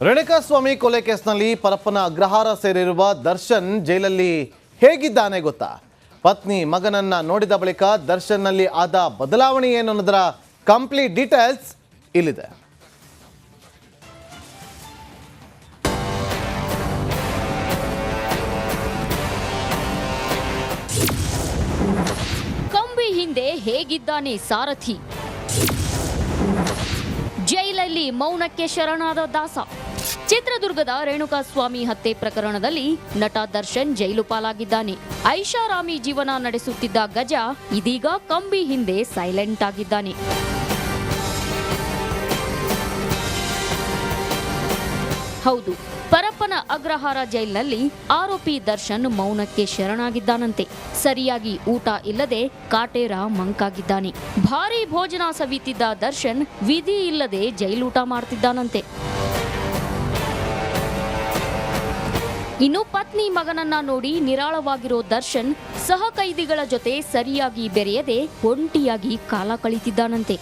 ರೇಣುಕಾಸ್ವಾಮಿ ಕೊಲೆ ಕೇಸ್ನಲ್ಲಿ ಪರಪ್ಪನ ಅಗ್ರಹಾರ ಸೇರಿರುವ ದರ್ಶನ್ ಜೈಲಲ್ಲಿ ಹೇಗಿದ್ದಾನೆ ಗೊತ್ತಾ? ಪತ್ನಿ ಮಗನನ್ನ ನೋಡಿದ ಬಳಿಕ ದರ್ಶನ್ನಲ್ಲಿ ಆದ ಬದಲಾವಣೆ ಏನು ಅನ್ನೋದರ ಕಂಪ್ಲೀಟ್ ಡೀಟೇಲ್ಸ್ ಇಲ್ಲಿದೆ. ಕಂಬಿ ಹಿಂದೆ ಹೇಗಿದ್ದಾನೆ ಸಾರಥಿ? ಜೈಲಲ್ಲಿ ಮೌನಕ್ಕೆ ಶರಣಾದ ದಾಸ. ಚಿತ್ರದುರ್ಗದ ರೇಣುಕಾಸ್ವಾಮಿ ಹತ್ಯೆ ಪ್ರಕರಣದಲ್ಲಿ ನಟ ದರ್ಶನ್ ಜೈಲು ಪಾಲಾಗಿದ್ದಾನೆ. ಐಷಾರಾಮಿ ಜೀವನ ನಡೆಸುತ್ತಿದ್ದ ಗಜ ಇದೀಗ ಕಂಬಿ ಹಿಂದೆ ಸೈಲೆಂಟ್ ಆಗಿದ್ದಾನೆ. ಹೌದು, ಪರಪ್ಪನ ಅಗ್ರಹಾರ ಜೈಲಿನಲ್ಲಿ ಆರೋಪಿ ದರ್ಶನ್ ಮೌನಕ್ಕೆ ಶರಣಾಗಿದ್ದಾನಂತೆ. ಸರಿಯಾಗಿ ಊಟ ಇಲ್ಲದೆ ಕಾಟೇರ ಮಂಕಾಗಿದ್ದಾನೆ. ಭಾರೀ ಭೋಜನ ಸವಿತಿದ್ದ ದರ್ಶನ್ ವಿಧಿ ಇಲ್ಲದೆ ಜೈಲೂಟ ಮಾಡ್ತಿದ್ದಾನಂತೆ. ಇನ್ನು ಪತ್ನಿ ಮಗನನ್ನ ನೋಡಿ ನಿರಾಳವಾಗಿರೋ ದರ್ಶನ್ ಸಹ ಕೈದಿಗಳ ಜೊತೆ ಸರಿಯಾಗಿ ಬೆರೆಯದೆ ಒಂಟಿಯಾಗಿ ಕಾಲ ಕಳೀತಿದ್ದಾನಂತೆ.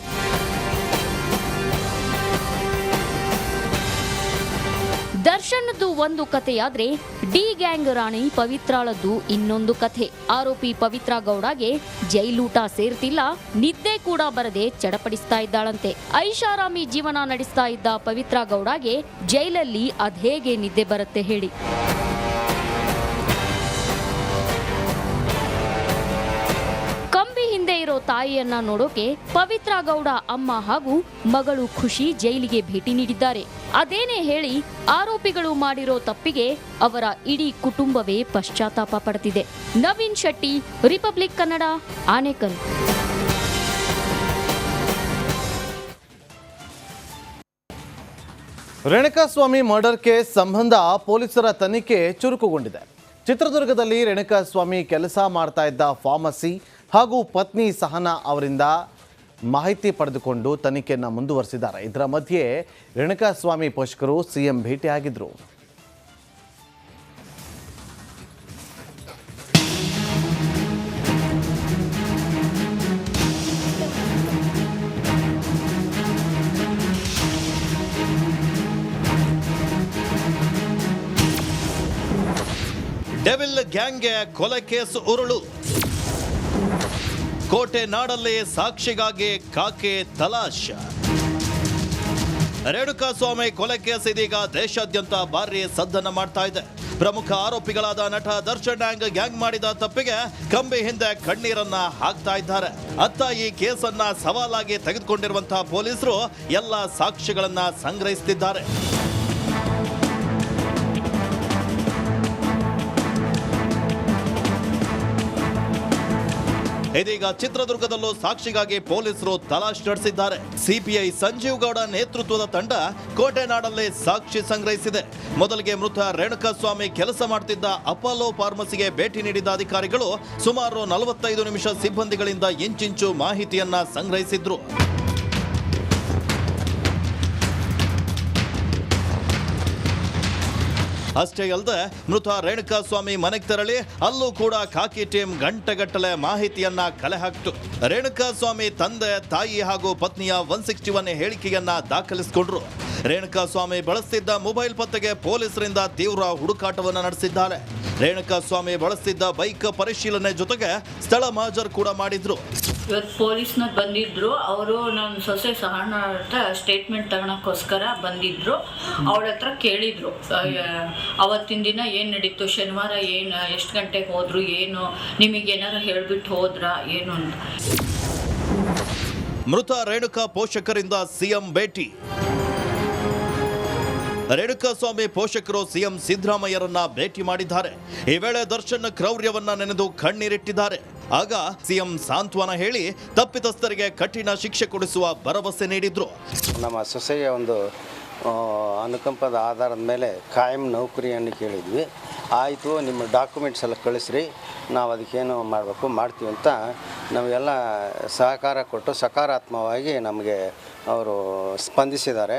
ದರ್ಶನ್ದು ಒಂದು ಕಥೆಯಾದ್ರೆ ಡಿ ಗ್ಯಾಂಗ್ ರಾಣಿ ಪವಿತ್ರಾಳದ್ದು ಇನ್ನೊಂದು ಕಥೆ. ಆರೋಪಿ ಪವಿತ್ರ ಗೌಡಗೆ ಜೈಲೂಟ ಸೇರ್ತಿಲ್ಲ, ನಿದ್ದೆ ಕೂಡ ಬರದೆ ಚಡಪಡಿಸ್ತಾ ಇದ್ದಾಳಂತೆ. ಐಷಾರಾಮಿ ಜೀವನ ನಡೆಸ್ತಾ ಇದ್ದ ಪವಿತ್ರ ಗೌಡಗೆ ಜೈಲಲ್ಲಿ ಅದ್ಹೇಗೆ ನಿದ್ದೆ ಬರುತ್ತೆ ಹೇಳಿ? ಕಂಬಿ ಹಿಂದೆ ಇರೋ ತಾಯಿಯನ್ನ ನೋಡೋಕೆ ಪವಿತ್ರ ಗೌಡ ಅಮ್ಮ ಹಾಗೂ ಮಗಳು ಖುಷಿ ಜೈಲಿಗೆ ಭೇಟಿ ನೀಡಿದ್ದಾರೆ. ಅದೇನೇ ಹೇಳಿ, ಆರೋಪಿಗಳು ಮಾಡಿರೋ ತಪ್ಪಿಗೆ ಅವರ ಇಡೀ ಕುಟುಂಬವೇ ಪಶ್ಚಾತ್ತಾಪ ಪಡುತ್ತಿದೆ. Naveen Shetty, Republic Kannada, Anekal. Renukaswamy murder case ಸಂಬಂಧ ಪೊಲೀಸರ ತನಿಖೆ ಚುರುಕುಗೊಂಡಿದೆ. ಚಿತ್ರದುರ್ಗದಲ್ಲಿ ರೇಣುಕಾಸ್ವಾಮಿ ಕೆಲಸ ಮಾಡ್ತಾ ಇದ್ದ ಫಾರ್ಮಸಿ ಹಾಗೂ ಪತ್ನಿ ಸಹನಾ ಅವರಿಂದ ಮಾಹಿತಿ ಪಡೆದುಕೊಂಡು ತನಿಖೆಯನ್ನು ಮುಂದುವರೆಸಿದ್ದಾರೆ. ಇದರ ಮಧ್ಯೆ ರೇಣುಕಾಸ್ವಾಮಿ ಪೋಷಕರು ಸಿಎಂ ಭೇಟಿಯಾಗಿದ್ದರು. ಡೆವಿಲ್ ಗ್ಯಾಂಗ್ಗೆ ಕೊಲೆ ಕೇಸ್ ಉರುಳು. ಕೋಟೆ ನಾಡಲ್ಲಿ ಸಾಕ್ಷಿಗಾಗಿ ಕಾಕೆ ತಲಾಶ್. ರೇಣುಕಾಸ್ವಾಮಿ ಕೊಲೆ ಕೇಸ್ ಇದೀಗ ದೇಶಾದ್ಯಂತ ಭಾರಿ ಸದ್ದನ್ನ ಮಾಡ್ತಾ ಇದೆ. ಪ್ರಮುಖ ಆರೋಪಿಗಳಾದ ನಟ ದರ್ಶನ್ ಗ್ಯಾಂಗ್ ಮಾಡಿದ ತಪ್ಪಿಗೆ ಕಂಬಿ ಹಿಂದೆ ಕಣ್ಣೀರನ್ನ ಹಾಕ್ತಾ ಇದ್ದಾರೆ. ಅತ್ತ ಈ ಕೇಸನ್ನ ಸವಾಲಾಗಿ ತೆಗೆದುಕೊಂಡಿರುವಂತಹ ಪೊಲೀಸರು ಎಲ್ಲ ಸಾಕ್ಷ್ಯಗಳನ್ನ ಸಂಗ್ರಹಿಸುತ್ತಿದ್ದಾರೆ. ಇದೀಗ ಚಿತ್ರದುರ್ಗದಲ್ಲೂ ಸಾಕ್ಷಿಗಾಗಿ ಪೊಲೀಸರು ತಲಾಶ್ ನಡೆಸಿದ್ದಾರೆ. ಸಿಪಿಐ ಸಂಜೀವ್ ಗೌಡ ನೇತೃತ್ವದ ತಂಡ ಕೋಟೆನಾಡಲ್ಲಿ ಸಾಕ್ಷಿ ಸಂಗ್ರಹಿಸಿದೆ. ಮೊದಲಿಗೆ ಮೃತ ರೇಣುಕಾಸ್ವಾಮಿ ಕೆಲಸ ಮಾಡ್ತಿದ್ದ ಅಪೋಲೋ ಫಾರ್ಮಸಿಗೆ ಭೇಟಿ ನೀಡಿದ ಅಧಿಕಾರಿಗಳು ಸುಮಾರು 45 ನಿಮಿಷ ಸಿಬ್ಬಂದಿಗಳಿಂದ ಇಂಚಿಂಚು ಮಾಹಿತಿಯನ್ನ ಸಂಗ್ರಹಿಸಿದ್ರು. ಅಷ್ಟೇ ಅಲ್ಲದೆ ಮೃತ ರೇಣುಕಾಸ್ವಾಮಿ ಮನೆಗೆ ತೆರಳಿ ಅಲ್ಲೂ ಕೂಡ ಖಾಕಿ ಟೀಮ್ ಗಂಟೆಗಟ್ಟಲೆ ಮಾಹಿತಿಯನ್ನ ಕಲೆ ಹಾಕಿತು. ರೇಣುಕಾಸ್ವಾಮಿ ತಂದೆ, ತಾಯಿ ಹಾಗೂ ಪತ್ನಿಯ 161 ಹೇಳಿಕೆಯನ್ನ ದಾಖಲಿಸಿಕೊಂಡ್ರು. ರೇಣುಕಾಸ್ವಾಮಿ ಬಳಸ್ತಿದ್ದ ಮೊಬೈಲ್ ಪತ್ತೆಗೆ ಪೊಲೀಸರಿಂದ ತೀವ್ರ ಹುಡುಕಾಟವನ್ನು ನಡೆಸಿದ್ದಾರೆ. ರೇಣುಕಾಸ್ವಾಮಿ ಬಳಸ್ತಿದ್ದ ಬೈಕ್ ಪರಿಶೀಲನೆ ಜೊತೆಗೆ ಸ್ಥಳ ಮಹಜರ್ ಕೂಡ ಮಾಡಿದ್ರು. ಇವತ್ತು ಪೊಲೀಸ್ನವ್ರು ಬಂದಿದ್ರು. ಅವರು ನನ್ನ ಸೊಸೆ ಸಹನ ಹತ್ರ ಸ್ಟೇಟ್ಮೆಂಟ್ ತಗೊಳಕ್ಕೋಸ್ಕರ ಬಂದಿದ್ರು. ಅವಳ ಹತ್ರ ಕೇಳಿದ್ರು ಅವತ್ತಿನ ದಿನ ಏನು ನಡೀತು, ಶನಿವಾರ ಏನು, ಎಷ್ಟು ಗಂಟೆಗೆ ಹೋದ್ರು, ಏನು ನಿಮಗೇನಾರು ಹೇಳ್ಬಿಟ್ಟು ಹೋದ್ರಾ ಏನು ಅಂತ. ಮೃತ ರೇಣುಕಾ ಪೋಷಕರಿಂದ ಸಿಎಂ ಭೇಟಿ. ರೇಣುಕಾಸ್ವಾಮಿ ಪೋಷಕರು ಸಿಎಂ ಸಿದ್ದರಾಮಯ್ಯರನ್ನ ಭೇಟಿ ಮಾಡಿದ್ದಾರೆ. ಈ ವೇಳೆ ದರ್ಶನ್ ಕ್ರೌರ್ಯವನ್ನ ನೆನೆದು ಕಣ್ಣೀರಿಟ್ಟಿದ್ದಾರೆ. ಆಗ ಸಿಎಂ ಸಾಂತ್ವನ ಹೇಳಿ ತಪ್ಪಿತಸ್ಥರಿಗೆ ಕಠಿಣ ಶಿಕ್ಷೆ ಕೊಡಿಸುವ ಭರವಸೆ ನೀಡಿದ್ರು. ನಮ್ಮ ಸೊಸೆಯ ಒಂದು ಅನುಕಂಪದ ಆಧಾರದ ಮೇಲೆ ಕಾಯಂ ನೌಕರಿಯನ್ನು ಕೇಳಿದ್ವಿ. ಆಯಿತು, ನಿಮ್ಮ ಡಾಕ್ಯುಮೆಂಟ್ಸ್ ಎಲ್ಲ ಕಳಿಸ್ರಿ, ನಾವು ಅದಕ್ಕೇನು ಮಾಡಬೇಕು ಮಾಡ್ತೀವಿ ಅಂತ ನಮಗೆಲ್ಲ ಸಹಕಾರ ಕೊಟ್ಟು ಸಕಾರಾತ್ಮಕವಾಗಿ ನಮಗೆ ಅವರು ಸ್ಪಂದಿಸಿದ್ದಾರೆ.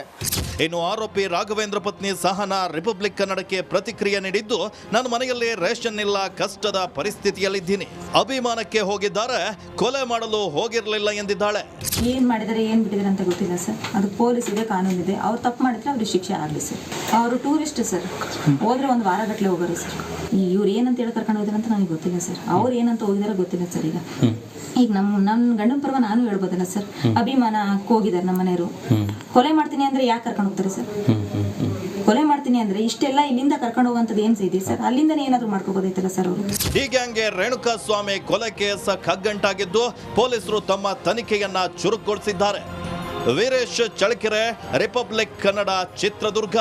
ಇನ್ನು ಆರೋಪಿ ರಾಘವೇಂದ್ರ ಪತ್ನಿ ಸಹನಾ ರಿಪಬ್ಲಿಕ್ ಕನ್ನಡಕ್ಕೆ ಪ್ರತಿಕ್ರಿಯೆ ನೀಡಿದ್ದು, ನನ್ನ ಮನೆಯಲ್ಲಿ ರೇಷನ್ ಇಲ್ಲ, ಕಷ್ಟದ ಪರಿಸ್ಥಿತಿಯಲ್ಲಿದ್ದೀನಿ. ಅಭಿಮಾನಕ್ಕೆ ಹೋಗಿದ್ದಾರೆ, ಕೊಲೆ ಮಾಡಲು ಹೋಗಿರಲಿಲ್ಲ ಎಂದಿದ್ದಾಳೆ. ಏನು ಮಾಡಿದರೆ ಏನು ಬಿಟ್ಟಿದ್ದಾರೆ ಅಂತ ಗೊತ್ತಿಲ್ಲ ಸರ್. ಅದು ಪೊಲೀಸ್ ಇದೆ, ಕಾನೂನು ಇದೆ. ಅವ್ರು ತಪ್ಪು ಮಾಡಿದ್ರೆ ಅವ್ರಿಗೆ ಶಿಕ್ಷೆ ಆಗಲಿ ಸರ್. ಅವರು ಟೂರಿಸ್ಟ್ ಸರ್, ಹೋದ್ರೆ ಒಂದು ವಾರಗಟ್ಟಲೆ ಹೋಗೋರು ಸರ್. ಇವ್ರು ಏನಂತ ಹೇಳಿ ಕರ್ಕೊಂಡು ಹೋಗಿದ್ದಾರೆ ಅಂತ ನನಗೆ ಗೊತ್ತಿಲ್ಲ ಸರ್. ಅವ್ರು ಏನಂತ ಹೋಗಿದಾರೆ ಗೊತ್ತಿಲ್ಲ ಸರ್. ಈಗ ನನ್ನ ಗಂಡನ ಪರ್ವ ನಾನು ಹೇಳ್ಬೋದಲ್ಲ ಸರ್. ಅಭಿಮಾನ ಹೋಗಿದ್ದಾರೆ ನಮ್ಮ ಮನೆಯವರು. ಕೊಲೆ ಮಾಡ್ತೀನಿ ಅಂದ್ರೆ ಯಾಕೆ ಕರ್ಕೊಂಡು ಹೋಗ್ತಾರೆ ಸರ್? ಕೊಲೆ ಮಾಡ್ತೀನಿ ಅಂದ್ರೆ ಇಷ್ಟೆಲ್ಲ ಇಲ್ಲಿಂದ ಕರ್ಕೊಂಡು ಹೋಗುವಂಥದ್ದು ಏನು ಇದೆ ಸರ್? ಅಲ್ಲಿಂದನೇ ಏನಾದರೂ ಮಾಡ್ಕೋಬೋದೈತಲ್ಲ ಸರ್ ಅವರು. ಈ ಗ್ಯಾಂಗ್ಗೆ ರೇಣುಕಾಸ್ವಾಮಿ ಕೊಲೆ ಕೇಸ್ ಕಗ್ಗಂಟಾಗಿದ್ದು, ಪೊಲೀಸರು ತಮ್ಮ ತನಿಖೆಯನ್ನ ಚುರುಕುಗೊಳಿಸಿದ್ದಾರೆ. ವೀರೇಶ್ ಚಳಕೆರೆ, ರಿಪಬ್ಲಿಕ್ ಕನ್ನಡ, ಚಿತ್ರದುರ್ಗ.